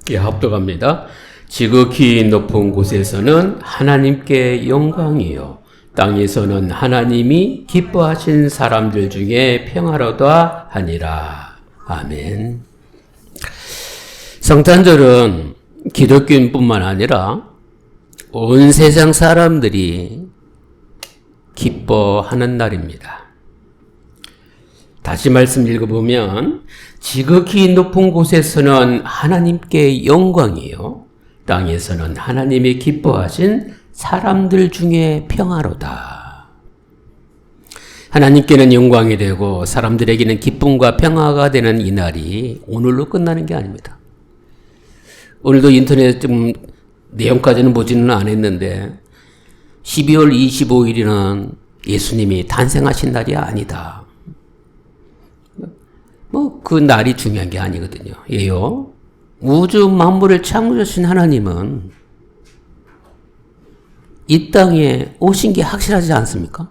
예, 합독합니다. 지극히 높은 곳에서는 하나님께 영광이요, 땅에서는 하나님이 기뻐하신 사람들 중에 평화로다 하니라. 아멘. 성탄절은 기독교인뿐만 아니라 온 세상 사람들이 기뻐하는 날입니다. 다시 말씀 읽어보면 지극히 높은 곳에서는 하나님께 영광이요, 땅에서는 하나님이 기뻐하신 사람들 중에 평화로다. 하나님께는 영광이 되고 사람들에게는 기쁨과 평화가 되는 이 날이 오늘로 끝나는 게 아닙니다. 오늘도 인터넷 좀 내용까지는 보지는 않았는데 12월 25일이는 예수님이 탄생하신 날이 아니다. 그 날이 중요한 게 아니거든요. 예요. 우주 만물을 창조하신 하나님은 이 땅에 오신 게 확실하지 않습니까?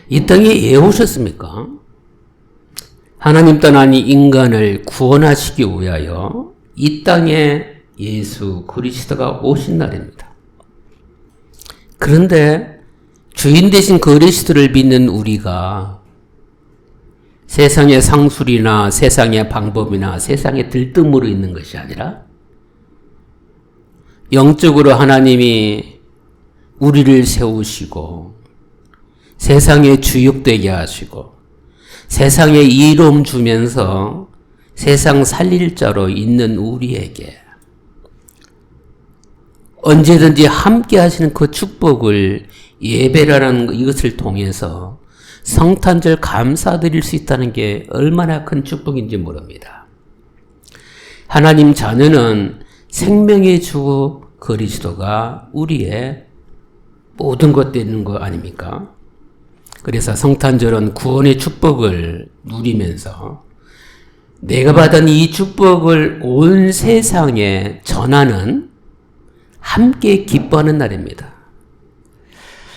이 땅에 왜 오셨습니까? 하나님 떠나니 인간을 구원하시기 위하여 이 땅에 예수 그리스도가 오신 날입니다. 그런데 주인 되신 그리스도를 믿는 우리가 세상의 상술이나 세상의 방법이나 세상의 들뜸으로 있는 것이 아니라 영적으로 하나님이 우리를 세우시고 세상에 주역되게 하시고 세상에 이로움 주면서 세상 살릴 자로 있는 우리에게 언제든지 함께 하시는 그 축복을 예배라는 이것을 통해서 성탄절 감사드릴 수 있다는 게 얼마나 큰 축복인지 모릅니다. 하나님 자녀는 생명의 주 그리스도가 우리의 모든 것 되는 거 아닙니까? 그래서 성탄절은 구원의 축복을 누리면서 내가 받은 이 축복을 온 세상에 전하는 함께 기뻐하는 날입니다.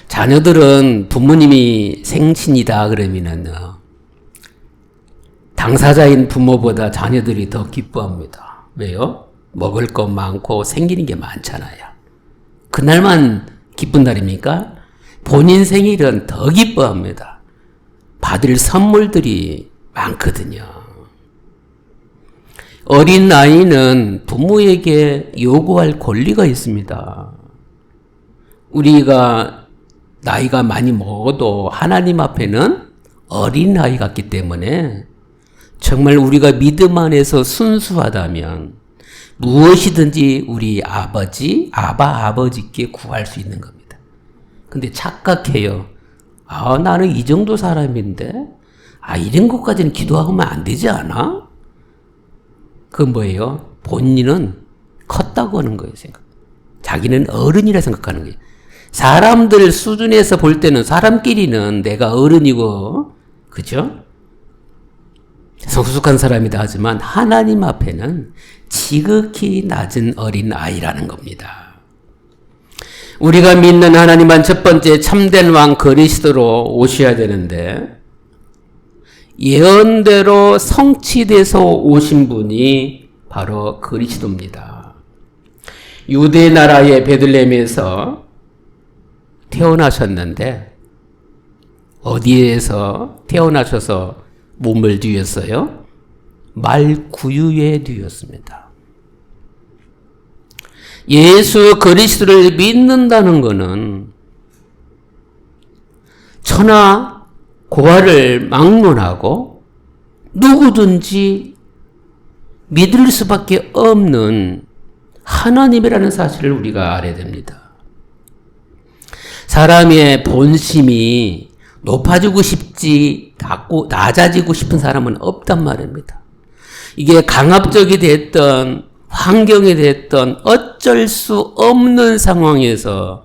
자녀들은 부모님이 생신이다 그러면은 당사자인 부모보다 자녀들이 더 기뻐합니다. 왜요? 먹을 것 많고 생기는 게 많잖아요. 그날만 기쁜 날입니까? 본인 생일은 더 기뻐합니다. 받을 선물들이 많거든요. 어린 아이는 부모에게 요구할 권리가 있습니다. 우리가 나이가 많이 먹어도 하나님 앞에는 어린 아이 같기 때문에 정말 우리가 믿음 안에서 순수하다면 무엇이든지 우리 아버지께 구할 수 있는 겁니다. 근데 착각해요. 나는 이 정도 사람인데 이런 것까지는 기도하면 안 되지 않아? 그건 뭐예요? 본인은 컸다고 하는 거예요. 자기는 어른이라 생각하는 거예요. 사람들 수준에서 볼 때는 사람끼리는 내가 어른이고, 그죠? 성숙한 사람이다 하지만 하나님 앞에는 지극히 낮은 어린 아이라는 겁니다. 우리가 믿는 하나님은 첫 번째 참된 왕 그리스도로 오셔야 되는데 예언대로 성취돼서 오신 분이 바로 그리스도입니다. 유대 나라의 베들레헴에서 태어나셨는데 어디에서 태어나셔서 몸을 뒤었어요? 말구유에 뒤었습니다. 예수 그리스도를 믿는다는 것은 천하 고아를 막론하고 누구든지 믿을 수밖에 없는 하나님이라는 사실을 우리가 알아야 됩니다. 사람의 본심이 높아지고 싶지 않고 낮아지고 싶은 사람은 없단 말입니다. 이게 강압적이 됐던 환경이 됐던 어쩔 수 없는 상황에서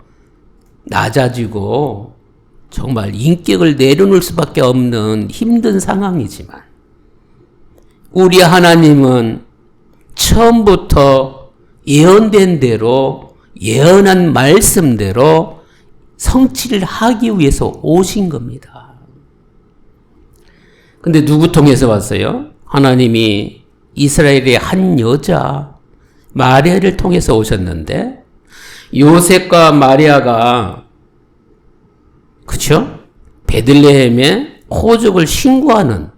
낮아지고 정말 인격을 내려놓을 수밖에 없는 힘든 상황이지만 우리 하나님은 처음부터 예언된 대로 예언한 말씀대로 성취를 하기 위해서 오신 겁니다. 근데 누구 통해서 왔어요? 하나님이 이스라엘의 한 여자 마리아를 통해서 오셨는데 요셉과 마리아가 그쵸? 베들레헴에 호적을 신고하는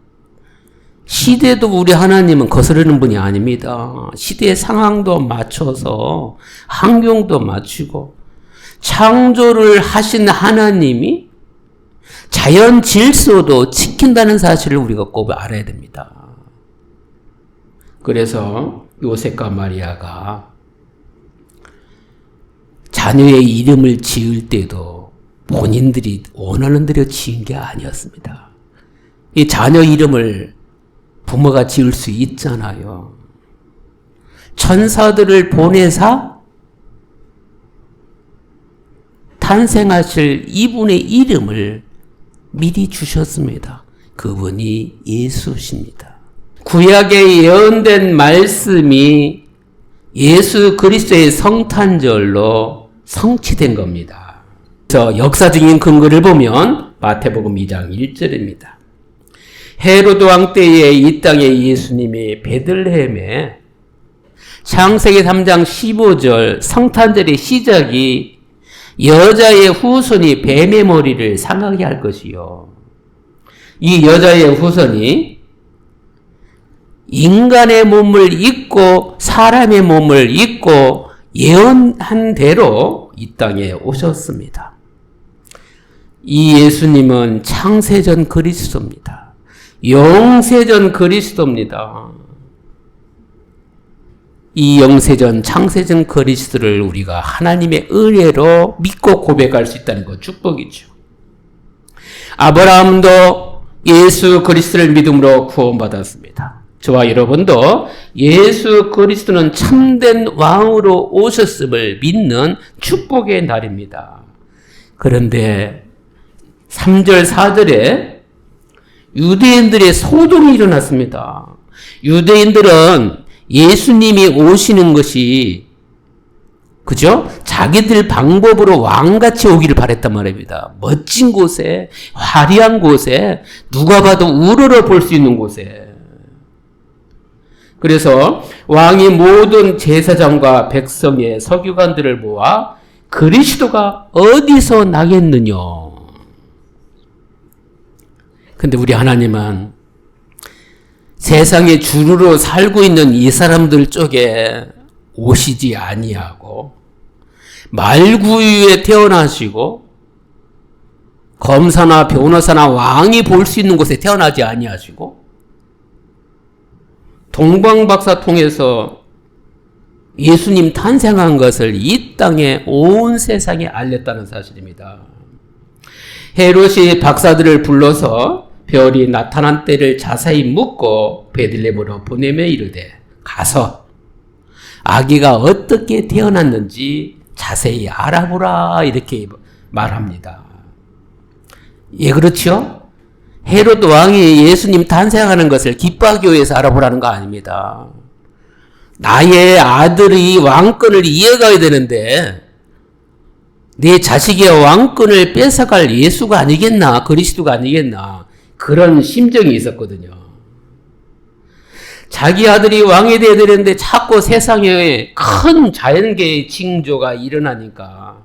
시대도 우리 하나님은 거스르는 분이 아닙니다. 시대의 상황도 맞춰서 환경도 맞추고 창조를 하신 하나님이 자연 질서도 지킨다는 사실을 우리가 꼭 알아야 됩니다. 그래서 요셉과 마리아가 자녀의 이름을 지을 때도 본인들이 원하는 대로 지은 게 아니었습니다. 이 자녀 이름을 부모가 지을 수 있잖아요. 천사들을 보내사 탄생하실 이분의 이름을 미리 주셨습니다. 그분이 예수십니다. 구약에 예언된 말씀이 예수 그리스도의 성탄절로 성취된 겁니다. 그래서 역사적인 근거를 보면 마태복음 2장 1절입니다. 헤로드 왕 때에 이 땅에 예수님이 베들레헴에 창세기 3장 15절 성탄절의 시작이 여자의 후손이 뱀의 머리를 상하게 할 것이요. 이 여자의 후손이 인간의 몸을 입고 사람의 몸을 입고 예언한 대로 이 땅에 오셨습니다. 이 예수님은 창세전 그리스도입니다. 영세전 그리스도입니다. 이 영세전 창세전 그리스도를 우리가 하나님의 은혜로 믿고 고백할 수 있다는 것 축복이죠. 아브라함도 예수 그리스도를 믿음으로 구원받았습니다. 저와 여러분도 예수 그리스도는 참된 왕으로 오셨음을 믿는 축복의 날입니다. 그런데 3절 4절에 유대인들의 소동이 일어났습니다. 유대인들은 예수님이 오시는 것이 그죠? 자기들 방법으로 왕같이 오기를 바랬단 말입니다. 멋진 곳에, 화려한 곳에, 누가 봐도 우러러 볼 수 있는 곳에. 그래서 왕이 모든 제사장과 백성의 서기관들을 모아 그리스도가 어디서 나겠느냐. 근데 우리 하나님은 세상에 주루로 살고 있는 이 사람들 쪽에 오시지 아니하고 말구유에 태어나시고 검사나 변호사나 왕이 볼 수 있는 곳에 태어나지 아니하시고 동방박사 통해서 예수님 탄생한 것을 이 땅에 온 세상에 알렸다는 사실입니다. 헤롯이 박사들을 불러서 별이 나타난 때를 자세히 묻고 베들레헴으로 보내며 이르되 가서 아기가 어떻게 태어났는지 자세히 알아보라 이렇게 말합니다. 예, 그렇죠? 헤롯 왕이 예수님 탄생하는 것을 기뻐하기 위해서 알아보라는 거 아닙니다. 나의 아들이 왕권을 이어가야 되는데 내 자식의 왕권을 뺏어갈 예수가 아니겠나, 그리스도가 아니겠나, 그런 심정이 있었거든요. 자기 아들이 왕이 되어야 되는데 자꾸 세상에 큰 자연계의 징조가 일어나니까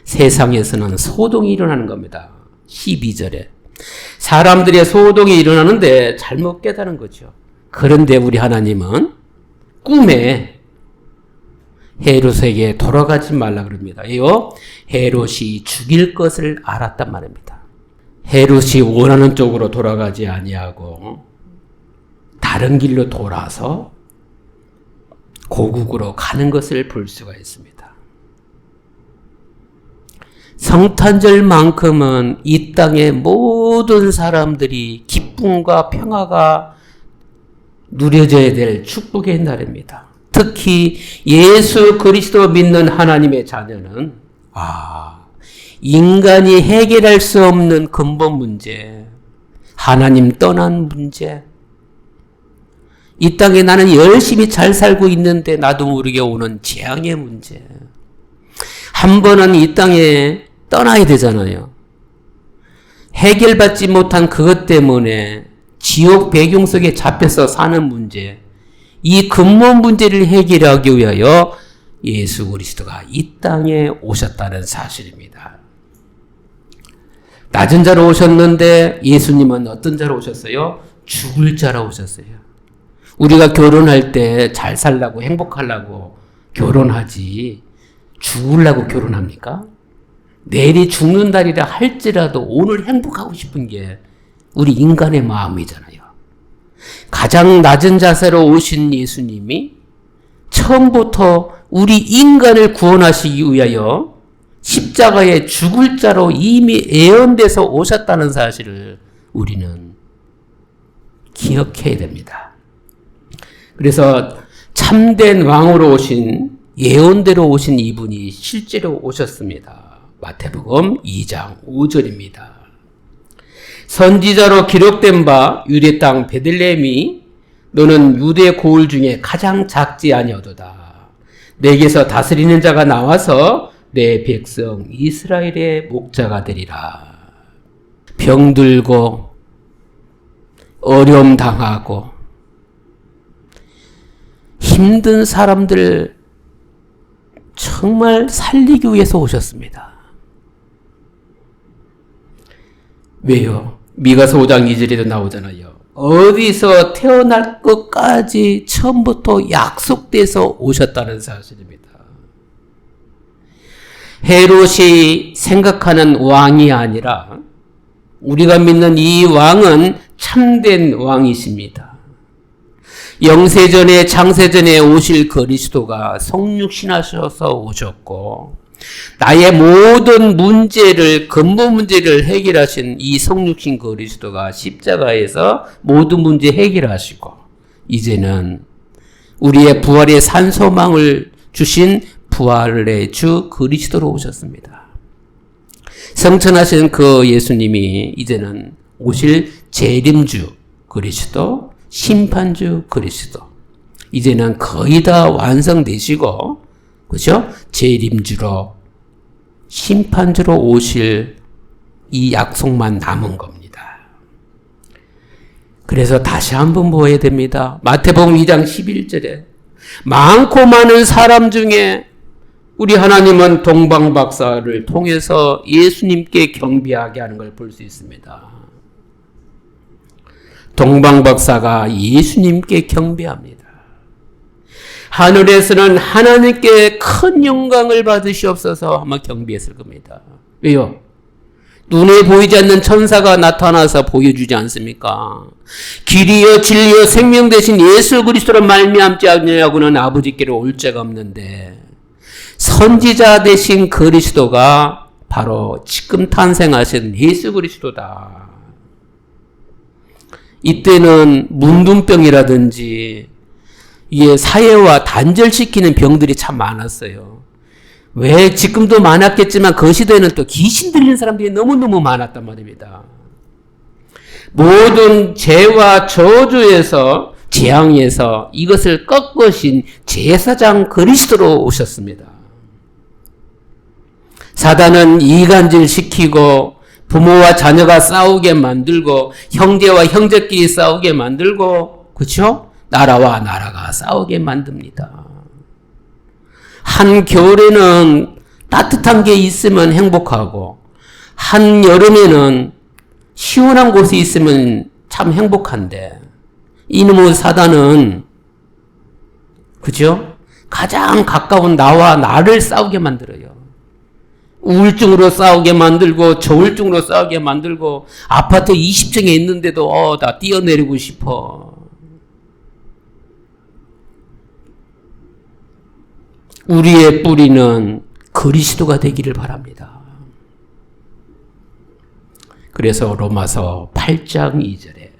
세상에서는 소동이 일어나는 겁니다. 12절에. 사람들의 소동이 일어나는데 잘못 깨달은 거죠. 그런데 우리 하나님은 꿈에 헤롯에게 돌아가지 말라 그럽니다. 이요, 헤롯이 죽일 것을 알았단 말입니다. 헤롯이 원하는 쪽으로 돌아가지 아니하고 다른 길로 돌아서 고국으로 가는 것을 볼 수가 있습니다. 성탄절만큼은 이 땅의 모든 사람들이 기쁨과 평화가 누려져야 될 축복의 날입니다. 특히 예수 그리스도 믿는 하나님의 자녀는 인간이 해결할 수 없는 근본 문제, 하나님 떠난 문제, 이 땅에 나는 열심히 잘 살고 있는데 나도 모르게 오는 재앙의 문제, 한 번은 이 땅에 떠나야 되잖아요. 해결받지 못한 그것 때문에 지옥 배경 속에 잡혀서 사는 문제, 이 근본 문제를 해결하기 위하여 예수 그리스도가 이 땅에 오셨다는 사실입니다. 낮은 자로 오셨는데 예수님은 어떤 자로 오셨어요? 죽을 자로 오셨어요. 우리가 결혼할 때 잘 살라고 행복하려고 결혼하지 죽으려고 결혼합니까? 내일이 죽는 날이라 할지라도 오늘 행복하고 싶은 게 우리 인간의 마음이잖아요. 가장 낮은 자세로 오신 예수님이 처음부터 우리 인간을 구원하시기 위하여 십자가에 죽을 자로 이미 예언돼서 오셨다는 사실을 우리는 기억해야 됩니다. 그래서 참된 왕으로 오신, 예언대로 오신 이분이 실제로 오셨습니다. 마태복음 2장 5절입니다. 선지자로 기록된 바 유대 땅 베들레헴이 너는 유대 고을 중에 가장 작지 아니하도다. 내게서 다스리는 자가 나와서 내 백성 이스라엘의 목자가 되리라. 병들고 어려움 당하고 힘든 사람들 정말 살리기 위해서 오셨습니다. 왜요? 미가서 5장 2절에도 나오잖아요. 어디서 태어날 것까지 처음부터 약속돼서 오셨다는 사실입니다. 헤롯이 생각하는 왕이 아니라 우리가 믿는 이 왕은 참된 왕이십니다. 영세전에 창세전에 오실 그리스도가 성육신하셔서 오셨고 나의 모든 문제를, 근본 문제를 해결하신 이 성육신 그리스도가 십자가에서 모든 문제 해결하시고 이제는 우리의 부활의 산소망을 주신 부활의 주 그리스도로 오셨습니다. 성천하신 그 예수님이 이제는 오실 재림주 그리스도, 심판주 그리스도, 이제는 거의 다 완성되시고, 그죠? 재림주로, 심판주로 오실 이 약속만 남은 겁니다. 그래서 다시 한번 보아야 됩니다. 마태복음 2장 11절에 많고 많은 사람 중에 우리 하나님은 동방박사를 통해서 예수님께 경배하게 하는 걸 볼 수 있습니다. 동방박사가 예수님께 경배합니다. 하늘에서는 하나님께 큰 영광을 받으시옵소서 아마 경배했을 겁니다. 왜요? 눈에 보이지 않는 천사가 나타나서 보여주지 않습니까? 길이요 진리요 생명 되신 예수 그리스도로 말미암지 않냐고는 아버지께로 올 자가 없는데 선지자 되신 그리스도가 바로 지금 탄생하신 예수 그리스도다. 이때는 문둥병이라든지 이게 사회와 단절시키는 병들이 참 많았어요. 왜 지금도 많았겠지만 그 시대에는 또 귀신 들리는 사람들이 너무너무 많았단 말입니다. 모든 죄와 저주에서 재앙에서 이것을 꺾으신 제사장 그리스도로 오셨습니다. 사단은 이간질 시키고 부모와 자녀가 싸우게 만들고 형제와 형제끼리 싸우게 만들고 그렇죠? 나라와 나라가 싸우게 만듭니다. 한겨울에는 따뜻한 게 있으면 행복하고 한여름에는 시원한 곳이 있으면 참 행복한데 이놈의 사단은 그죠? 가장 가까운 나와 나를 싸우게 만들어요. 우울증으로 싸우게 만들고 저울증으로 싸우게 만들고 아파트 20층에 있는데도 나 뛰어내리고 싶어. 우리의 뿌리는 그리스도가 되기를 바랍니다. 그래서 로마서 8장 2절에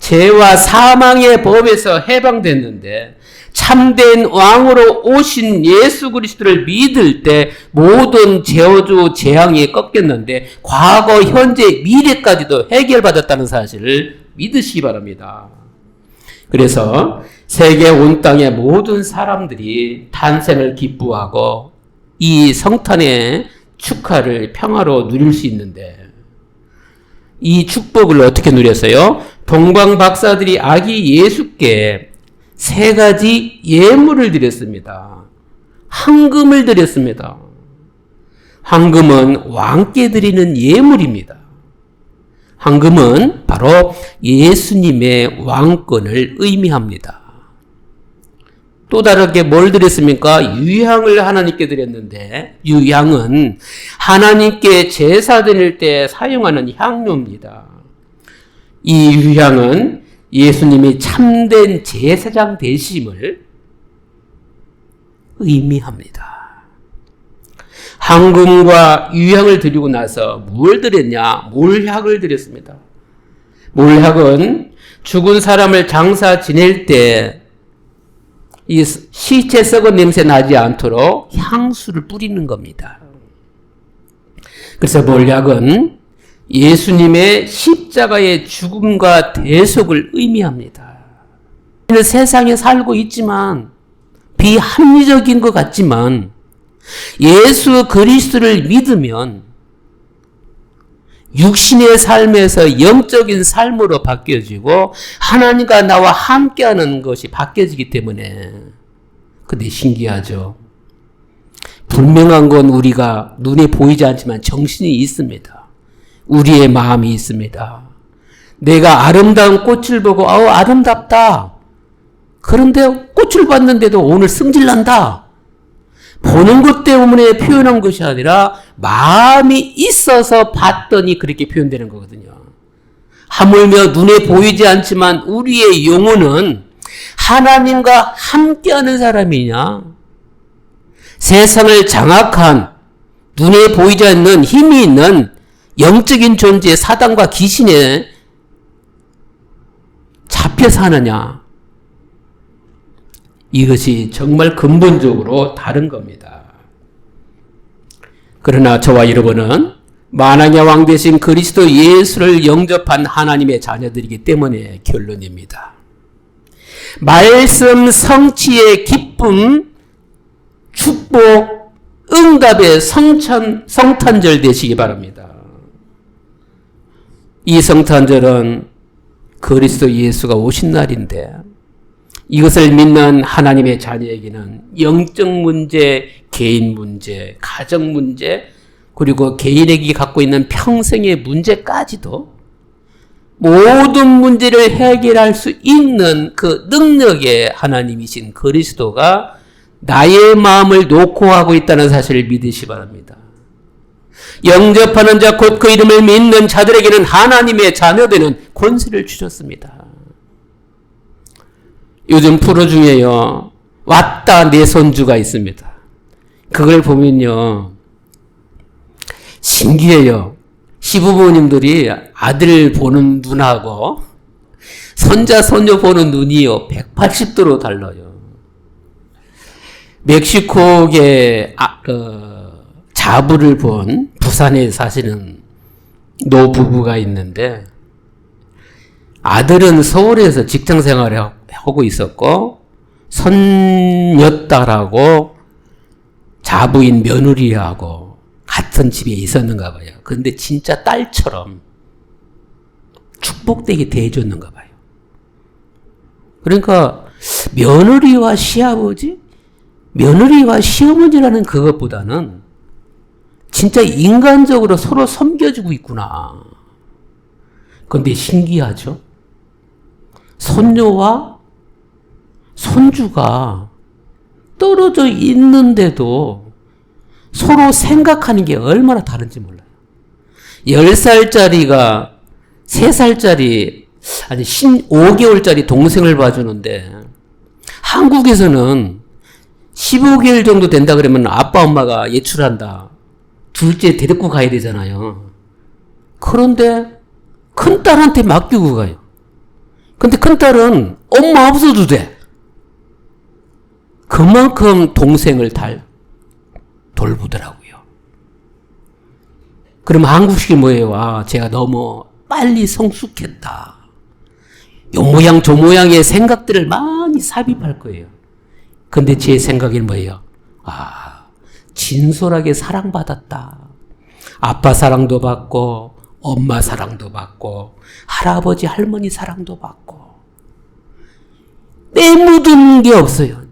죄와 사망의 법에서 해방됐는데 참된 왕으로 오신 예수 그리스도를 믿을 때 모든 저주 재앙이 꺾였는데 과거, 현재, 미래까지도 해결받았다는 사실을 믿으시기 바랍니다. 그래서 세계 온 땅의 모든 사람들이 탄생을 기뻐하고 이 성탄의 축하를 평화로 누릴 수 있는데 이 축복을 어떻게 누렸어요? 동방 박사들이 아기 예수께 3가지 예물을 드렸습니다. 황금을 드렸습니다. 황금은 왕께 드리는 예물입니다. 황금은 바로 예수님의 왕권을 의미합니다. 또 다르게 뭘 드렸습니까? 유향을 하나님께 드렸는데, 유향은 하나님께 제사 드릴 때 사용하는 향료입니다. 이 유향은 예수님이 참된 제사장 되심을 의미합니다. 황금과 유향을 드리고 나서 뭘 드렸냐? 몰약을 드렸습니다. 몰약은 죽은 사람을 장사 지낼 때 이 시체 썩은 냄새 나지 않도록 향수를 뿌리는 겁니다. 그래서 몰약은 예수님의 십자가의 죽음과 대속을 의미합니다. 우리는 세상에 살고 있지만 비합리적인 것 같지만 예수 그리스도를 믿으면 육신의 삶에서 영적인 삶으로 바뀌어지고 하나님과 나와 함께하는 것이 바뀌어지기 때문에. 근데 신기하죠. 분명한 건 우리가 눈에 보이지 않지만 정신이 있습니다. 우리의 마음이 있습니다. 내가 아름다운 꽃을 보고 아름답다. 그런데 꽃을 봤는데도 오늘 승질난다. 보는 것 때문에 표현한 것이 아니라 마음이 있어서 봤더니 그렇게 표현되는 거거든요. 하물며 눈에 보이지 않지만 우리의 영혼은 하나님과 함께하는 사람이냐? 세상을 장악한 눈에 보이지 않는 힘이 있는 영적인 존재 사단과 귀신에 잡혀 사느냐? 이것이 정말 근본적으로 다른 겁니다. 그러나 저와 여러분은 만왕의 왕 되신 그리스도 예수를 영접한 하나님의 자녀들이기 때문에 결론입니다. 말씀 성취의 기쁨, 축복, 응답의 성탄절 되시기 바랍니다. 이 성탄절은 그리스도 예수가 오신 날인데 이것을 믿는 하나님의 자녀에게는 영적 문제, 개인 문제, 가정 문제, 그리고 개인에게 갖고 있는 평생의 문제까지도 모든 문제를 해결할 수 있는 그 능력의 하나님이신 그리스도가 나의 마음을 놓고 하고 있다는 사실을 믿으시 바랍니다. 영접하는 자 곧 그 이름을 믿는 자들에게는 하나님의 자녀되는 권세를 주셨습니다. 요즘 프로 중에요. 왔다 내 손주가 있습니다. 그걸 보면요. 신기해요. 시부모님들이 아들 보는 눈하고 손자 손녀 보는 눈이요. 180도로 달라요. 멕시코계 자부를 본 부산에 사시는 노부부가 있는데 아들은 서울에서 직장 생활을 하고 있었고 손녀딸하고 자부인 며느리하고 같은 집에 있었는가 봐요. 그런데 진짜 딸처럼 축복되게 대해줬는가 봐요. 그러니까 며느리와 시아버지, 며느리와 시어머니라는 그것보다는 진짜 인간적으로 서로 섬겨주고 있구나. 그런데 신기하죠? 손녀와 손주가 떨어져 있는데도 서로 생각하는 게 얼마나 다른지 몰라요. 10살짜리가 3살짜리, 아니 15개월짜리 동생을 봐주는데 한국에서는 15개월 정도 된다 그러면 아빠 엄마가 예출한다. 둘째 데리고 가야 되잖아요. 그런데 큰딸한테 맡기고 가요. 근데 큰딸은 엄마 없어도 돼. 그만큼 동생을 돌보더라고요. 그럼 한국식이 뭐예요? 아, 제가 너무 빨리 성숙했다. 요 모양 저 모양의 생각들을 많이 삽입할 거예요. 근데 제 생각은 뭐예요? 아, 진솔하게 사랑받았다. 아빠 사랑도 받고 엄마 사랑도 받고 할아버지 할머니 사랑도 받고 빼묻은 게 없어요.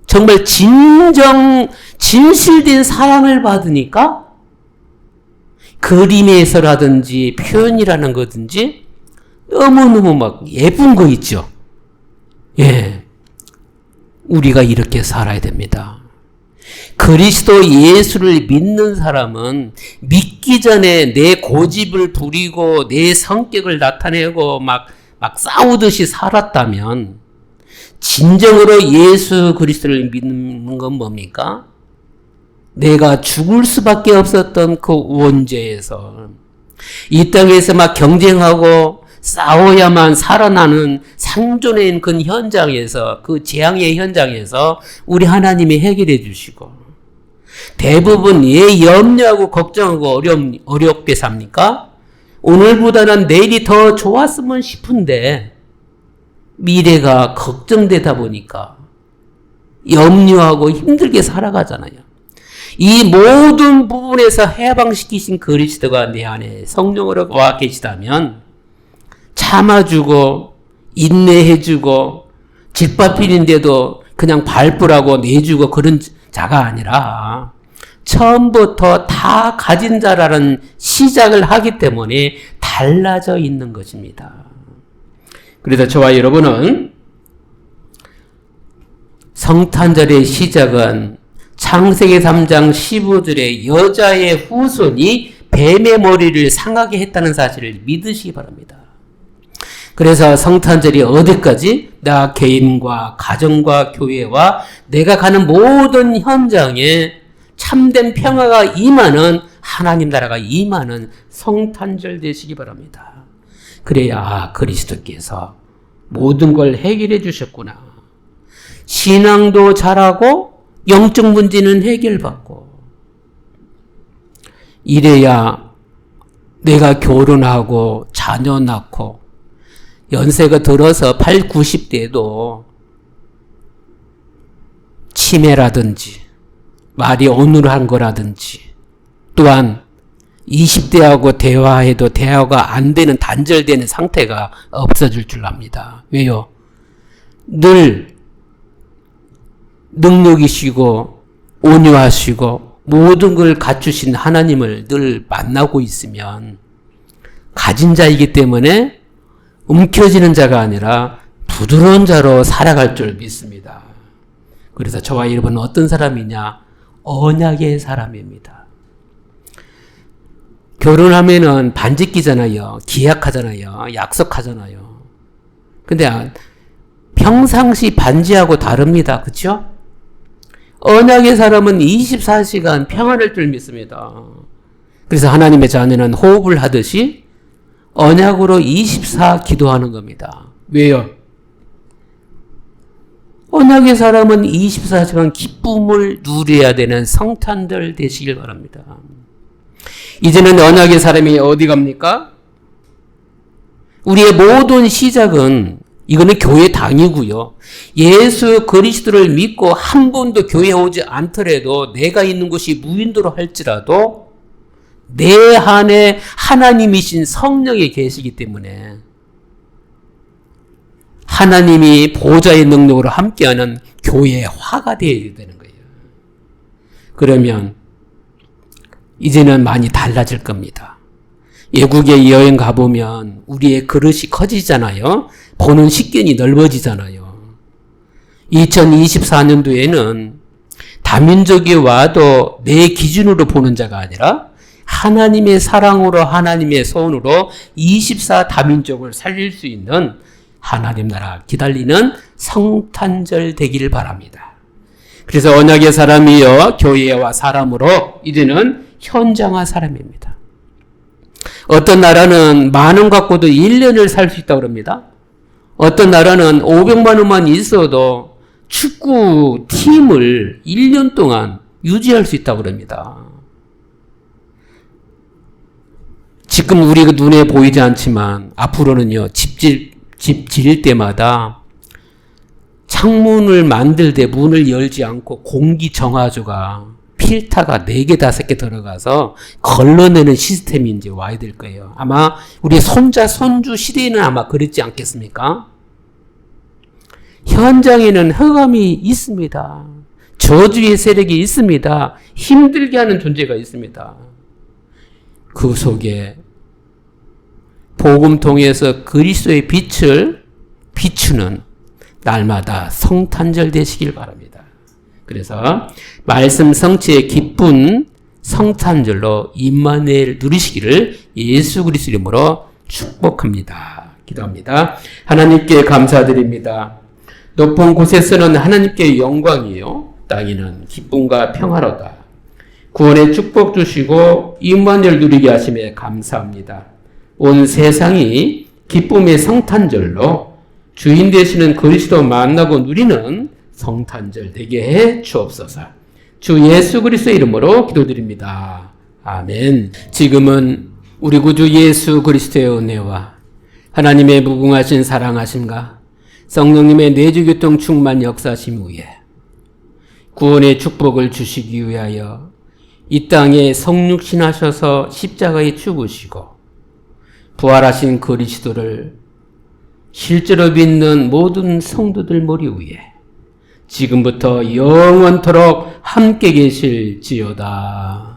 정말 진실된 사랑을 받으니까 그림에서라든지 표현이라는 거든지 너무너무 막 예쁜 거 있죠. 예. 우리가 이렇게 살아야 됩니다. 그리스도 예수를 믿는 사람은 믿기 전에 내 고집을 부리고 내 성격을 나타내고 막 싸우듯이 살았다면 진정으로 예수 그리스도를 믿는 건 뭡니까? 내가 죽을 수밖에 없었던 그 원죄에서 이 땅에서 막 경쟁하고 싸워야만 살아나는 상존의 그 현장에서, 그 재앙의 현장에서 우리 하나님이 해결해 주시고 대부분 왜 염려하고 걱정하고 어렵게 삽니까? 오늘보다는 내일이 더 좋았으면 싶은데 미래가 걱정되다 보니까 염려하고 힘들게 살아가잖아요. 이 모든 부분에서 해방시키신 그리스도가 내 안에 성령으로 와 계시다면 참아주고 인내해주고 짓밟히는데도 그냥 발부라고 내주고 그런 자가 아니라 처음부터 다 가진 자라는 시작을 하기 때문에 달라져 있는 것입니다. 그래서 저와 여러분은 성탄절의 시작은 창세기 3장 15절에 여자의 후손이 뱀의 머리를 상하게 했다는 사실을 믿으시기 바랍니다. 그래서 성탄절이 어디까지? 나 개인과 가정과 교회와 내가 가는 모든 현장에 참된 평화가 임하는 하나님 나라가 임하는 성탄절 되시기 바랍니다. 그래야 그리스도께서 모든 걸 해결해 주셨구나. 신앙도 잘하고 영적 문제는 해결받고 이래야 내가 결혼하고 자녀 낳고 연세가 들어서 8, 90대도 치매라든지 말이 어눌한 거라든지 또한 20대하고 대화해도 대화가 안 되는 단절되는 상태가 없어질 줄 압니다. 왜요? 늘 능력이시고 온유하시고 모든 걸 갖추신 하나님을 늘 만나고 있으면 가진 자이기 때문에 움켜쥐는 자가 아니라 부드러운 자로 살아갈 줄 믿습니다. 그래서 저와 여러분은 어떤 사람이냐? 언약의 사람입니다. 결혼하면은 반지 끼잖아요. 기약하잖아요. 약속하잖아요. 근데 평상시 반지하고 다릅니다. 그렇죠? 언약의 사람은 24시간 평안할 줄 믿습니다. 그래서 하나님의 자녀는 호흡을 하듯이 언약으로 24 기도하는 겁니다. 왜요? 언약의 사람은 24시간 기쁨을 누려야 되는 성탄절 되시길 바랍니다. 이제는 언약의 사람이 어디 갑니까? 우리의 모든 시작은 이거는 교회 당이고요. 예수 그리스도를 믿고 한 번도 교회에 오지 않더라도 내가 있는 곳이 무인도로 할지라도 내 안에 하나님이신 성령이 계시기 때문에 하나님이 보좌의 능력으로 함께하는 교회의 화가 되어야 되는 거예요. 그러면 이제는 많이 달라질 겁니다. 외국에 여행 가보면 우리의 그릇이 커지잖아요. 보는 식견이 넓어지잖아요. 2024년도에는 다민족이 와도 내 기준으로 보는 자가 아니라 하나님의 사랑으로 하나님의 손으로 24 다민족을 살릴 수 있는 하나님 나라 기다리는 성탄절 되기를 바랍니다. 그래서 언약의 사람이여 교회와 사람으로 이제는 현장화 사람입니다. 어떤 나라는 10,000원 갖고도 1년을 살 수 있다고 합니다. 어떤 나라는 500만 원만 있어도 축구 팀을 1년 동안 유지할 수 있다고 합니다. 지금 우리가 눈에 보이지 않지만 앞으로는요, 집 지을 때마다 창문을 만들 때 문을 열지 않고 공기 정화조가 필터가 4개, 5개 들어가서 걸러내는 시스템이 이제 와야 될 거예요. 아마 우리 손자, 손주 시대에는 아마 그랬지 않겠습니까? 현장에는 흑암이 있습니다. 저주의 세력이 있습니다. 힘들게 하는 존재가 있습니다. 그 속에 복음 통해서 그리스도의 빛을 비추는 날마다 성탄절 되시길 바랍니다. 그래서 말씀 성취의 기쁜 성탄절로 임마누엘 누리시기를 예수 그리스도 이름으로 축복합니다. 기도합니다. 하나님께 감사드립니다. 높은 곳에서는 하나님께 영광이요, 땅에는 기쁨과 평화로다. 구원의 축복 주시고 임마누엘 누리게 하심에 감사합니다. 온 세상이 기쁨의 성탄절로 주인 되시는 그리스도 만나고 누리는 성탄절 되게 해 주옵소서. 주 예수 그리스도 이름으로 기도드립니다. 아멘. 지금은 우리 구주 예수 그리스도의 은혜와 하나님의 무궁하신 사랑하심과 성령님의 내주교통 충만 역사심 후에 구원의 축복을 주시기 위하여 이 땅에 성육신하셔서 십자가에 죽으시고 부활하신 그리스도를 실제로 믿는 모든 성도들 머리 위에 지금부터 영원토록 함께 계실지어다.